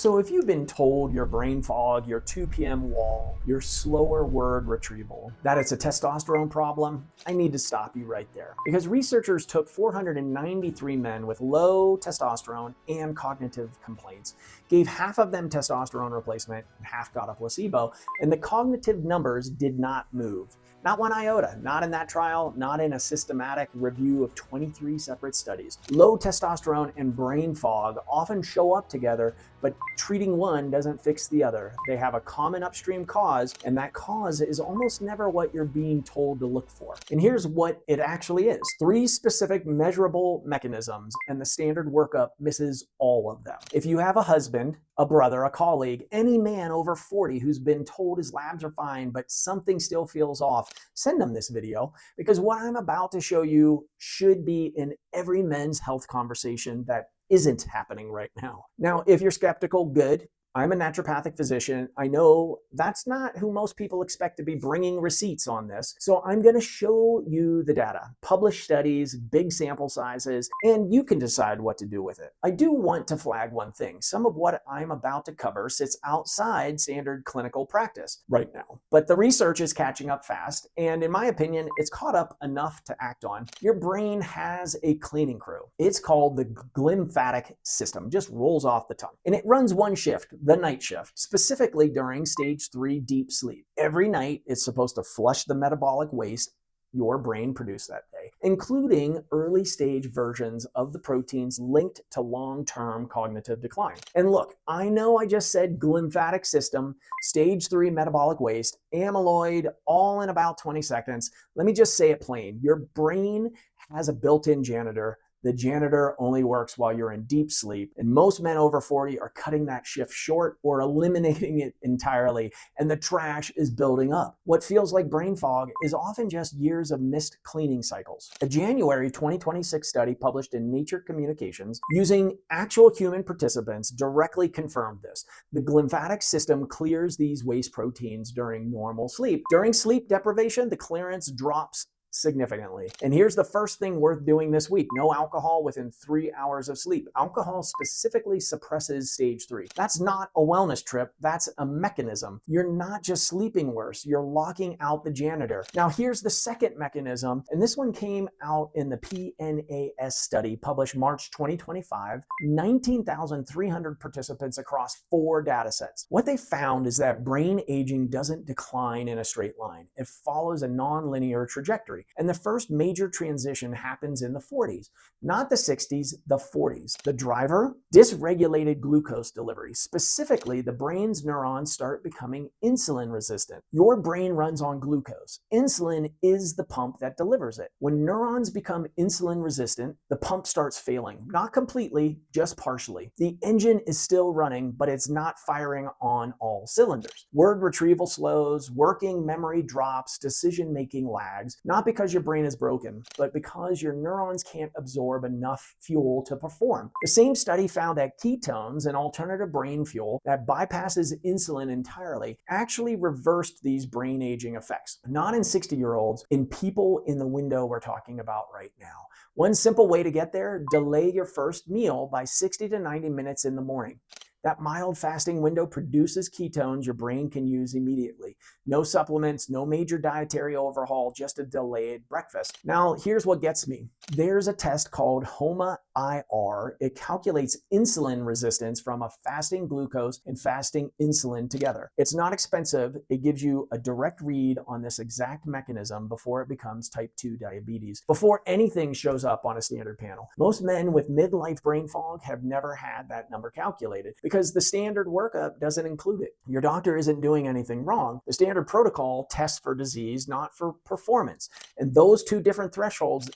So if you've been told your brain fog, your 2 p.m. wall, your slower word retrieval, that it's a testosterone problem, I need to stop you right there. Because researchers took 493 men with low testosterone and cognitive complaints, gave half of them testosterone replacement and half got a placebo, and the cognitive numbers did not move. Not one iota, not in that trial, not in a systematic review of 23 separate studies. Low testosterone and brain fog often show up together, but treating one doesn't fix the other. They have a common upstream cause, and that cause is almost never what you're being told to look for. And here's what it actually is. 3 specific measurable mechanisms, and the standard workup misses all of them. If you have a husband, a brother, a colleague, any man over 40 who's been told his labs are fine, but something still feels off, send them this video, because what I'm about to show you should be in every men's health conversation that isn't happening right now. Now, if you're skeptical, good. I'm a naturopathic physician. I know that's not who most people expect to be bringing receipts on this. So I'm going to show you the data, published studies, big sample sizes, and you can decide what to do with it. I do want to flag one thing. Some of what I'm about to cover sits outside standard clinical practice right now, but the research is catching up fast. And in my opinion, it's caught up enough to act on. Your brain has a cleaning crew. It's called the glymphatic system, just rolls off the tongue. And it runs one shift, the night shift, specifically during stage 3 deep sleep. Every night, it's supposed to flush the metabolic waste your brain produced that day, including early stage versions of the proteins linked to long-term cognitive decline. And look, I know I just said glymphatic system, stage 3 metabolic waste, amyloid, all in about 20 seconds. Let me just say it plain. Your brain has a built-in janitor. The janitor only works while you're in deep sleep, and most men over 40 are cutting that shift short or eliminating it entirely, and the trash is building up. What feels like brain fog is often just years of missed cleaning cycles. A January 2026 study published in Nature Communications using actual human participants directly confirmed this. The glymphatic system clears these waste proteins during normal sleep. During sleep deprivation, the clearance drops significantly. And here's the first thing worth doing this week. No alcohol within 3 hours of sleep. Alcohol specifically suppresses stage 3. That's not a wellness trip. That's a mechanism. You're not just sleeping worse. You're locking out the janitor. Now here's the second mechanism, and this one came out in the PNAS study published March 2025, 19,300 participants across 4 data sets. What they found is that brain aging doesn't decline in a straight line. It follows a non-linear trajectory. And the first major transition happens in the 40s, not the 60s, the 40s. The driver, dysregulated glucose delivery. Specifically, the brain's neurons start becoming insulin resistant. Your brain runs on glucose. Insulin is the pump that delivers it. When neurons become insulin resistant, the pump starts failing. Not completely, just partially. The engine is still running, but it's not firing on all cylinders. Word retrieval slows, working memory drops, decision-making lags, not because your brain is broken, but because your neurons can't absorb enough fuel to perform. The same study found that ketones, an alternative brain fuel that bypasses insulin entirely, actually reversed these brain aging effects. Not in 60-year-olds, in people in the window we're talking about right now. One simple way to get there, delay your first meal by 60 to 90 minutes in the morning. That mild fasting window produces ketones your brain can use immediately. No supplements, no major dietary overhaul, just a delayed breakfast. Now, here's what gets me. There's a test called HOMA-IR. It calculates insulin resistance from a fasting glucose and fasting insulin together. It's not expensive. It gives you a direct read on this exact mechanism before it becomes type 2 diabetes, before anything shows up on a standard panel. Most men with midlife brain fog have never had that number calculated because the standard workup doesn't include it. Your doctor isn't doing anything wrong. The standard protocol tests for disease, not for performance. And those two different thresholds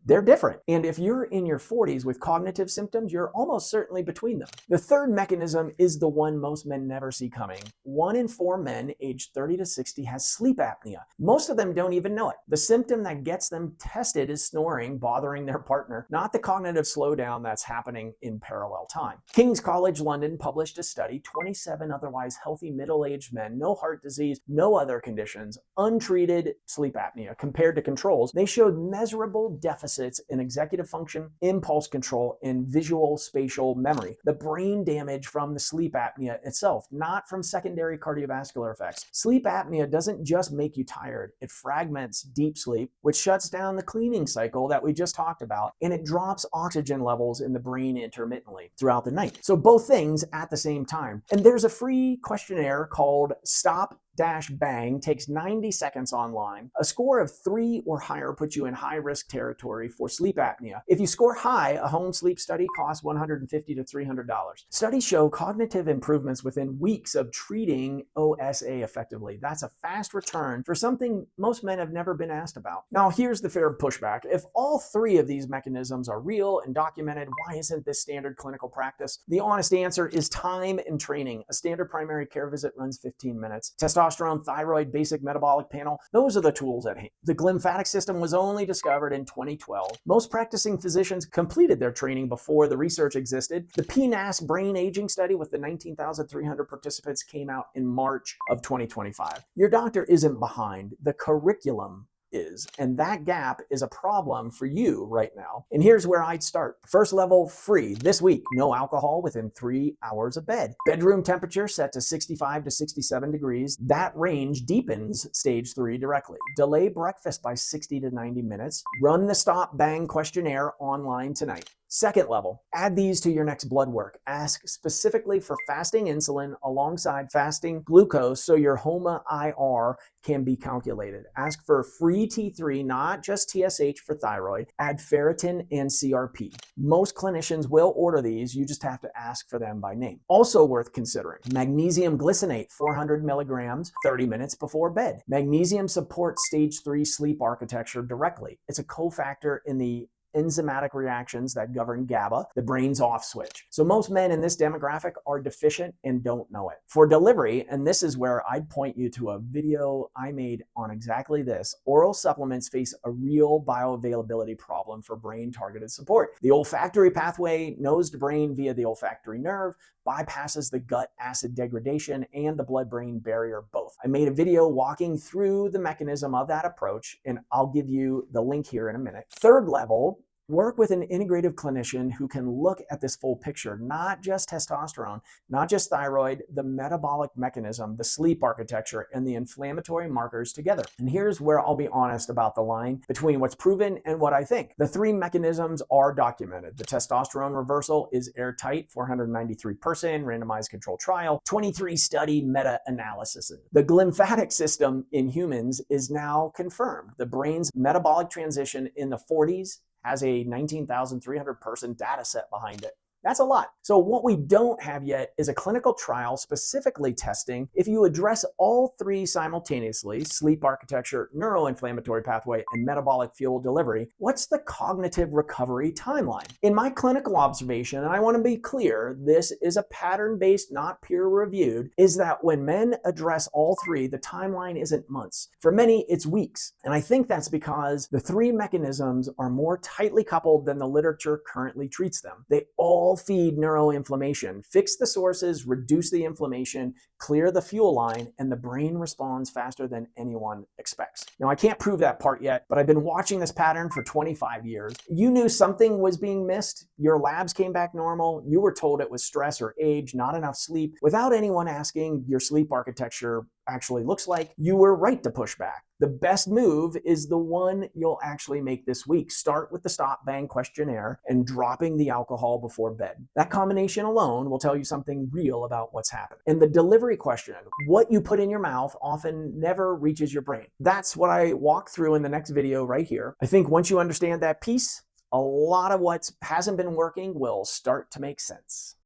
they're different. And if you're in your 40s with cognitive symptoms, you're almost certainly between them. The third mechanism is the one most men never see coming. 1 in 4 men aged 30 to 60 has sleep apnea. Most of them don't even know it. The symptom that gets them tested is snoring, bothering their partner, not the cognitive slowdown that's happening in parallel time. King's College London published a study, 27 otherwise healthy middle-aged men, no heart disease, no other conditions, untreated sleep apnea compared to controls. They showed measurable deficits in executive function, impulse control, and visual spatial memory. The brain damage from the sleep apnea itself, not from secondary cardiovascular effects. Sleep apnea doesn't just make you tired, it fragments deep sleep, which shuts down the cleaning cycle that we just talked about, and it drops oxygen levels in the brain intermittently throughout the night. So both things at the same time. And there's a free questionnaire called Stop-Bang, takes 90 seconds online. A score of 3 or higher puts you in high-risk territory for sleep apnea. If you score high, a home sleep study costs $150 to $300. Studies show cognitive improvements within weeks of treating OSA effectively. That's a fast return for something most men have never been asked about. Now, here's the fair pushback. If all 3 of these mechanisms are real and documented, why isn't this standard clinical practice? The honest answer is time and training. A standard primary care visit runs 15 minutes. Testosterone, thyroid, basic metabolic panel, those are the tools at hand. The glymphatic system was only discovered in 2012. Most practicing physicians completed their training before the research existed. The PNAS brain aging study with the 19,300 participants came out in March of 2025. Your doctor isn't behind. The curriculum is, and that gap is a problem for you right now. And here's where I'd start. First level, free. This week, no alcohol within 3 hours of bed. Bedroom temperature set to 65 to 67 degrees. That range deepens stage 3 directly. Delay breakfast by 60 to 90 minutes. Run the Stop-Bang questionnaire online tonight. Second level, add these to your next blood work. Ask specifically for fasting insulin alongside fasting glucose so your HOMA-IR can be calculated. Ask for free T3, not just TSH for thyroid. Add ferritin and CRP. Most clinicians will order these, you just have to ask for them by name. Also worth considering, magnesium glycinate, 400 milligrams, 30 minutes before bed. Magnesium supports stage 3 sleep architecture directly. It's a cofactor in the enzymatic reactions that govern GABA, the brain's off switch. So most men in this demographic are deficient and don't know it. For delivery, and this is where I'd point you to a video I made on exactly this, oral supplements face a real bioavailability problem for brain-targeted support. The olfactory pathway knows the brain via the olfactory nerve, bypasses the gut acid degradation and the blood-brain barrier both. I made a video walking through the mechanism of that approach, and I'll give you the link here in a minute. Third level, work with an integrative clinician who can look at this full picture, not just testosterone, not just thyroid, the metabolic mechanism, the sleep architecture, and the inflammatory markers together. And here's where I'll be honest about the line between what's proven and what I think. The 3 mechanisms are documented. The testosterone reversal is airtight, 493-person randomized controlled trial, 23 study meta-analysis. The glymphatic system in humans is now confirmed. The brain's metabolic transition in the 40s has a 19,300 person data set behind it. That's a lot. So what we don't have yet is a clinical trial specifically testing if you address all 3 simultaneously, sleep architecture, neuroinflammatory pathway, and metabolic fuel delivery, what's the cognitive recovery timeline? In my clinical observation, and I want to be clear, this is a pattern-based, not peer-reviewed, is that when men address all 3, the timeline isn't months. For many, it's weeks. And I think that's because the 3 mechanisms are more tightly coupled than the literature currently treats them. They all feed neuroinflammation, fix the sources, reduce the inflammation, clear the fuel line, and the brain responds faster than anyone expects. Now, I can't prove that part yet, but I've been watching this pattern for 25 years. You knew something was being missed, your labs came back normal, you were told it was stress or age, not enough sleep, without anyone asking your sleep architecture actually looks like, you were right to push back. The best move is the one you'll actually make this week. Start with the Stop-Bang questionnaire and dropping the alcohol before bed. That combination alone will tell you something real about what's happened. And the delivery question, what you put in your mouth often never reaches your brain. That's what I walk through in the next video right here. I think once you understand that piece, a lot of what hasn't been working will start to make sense.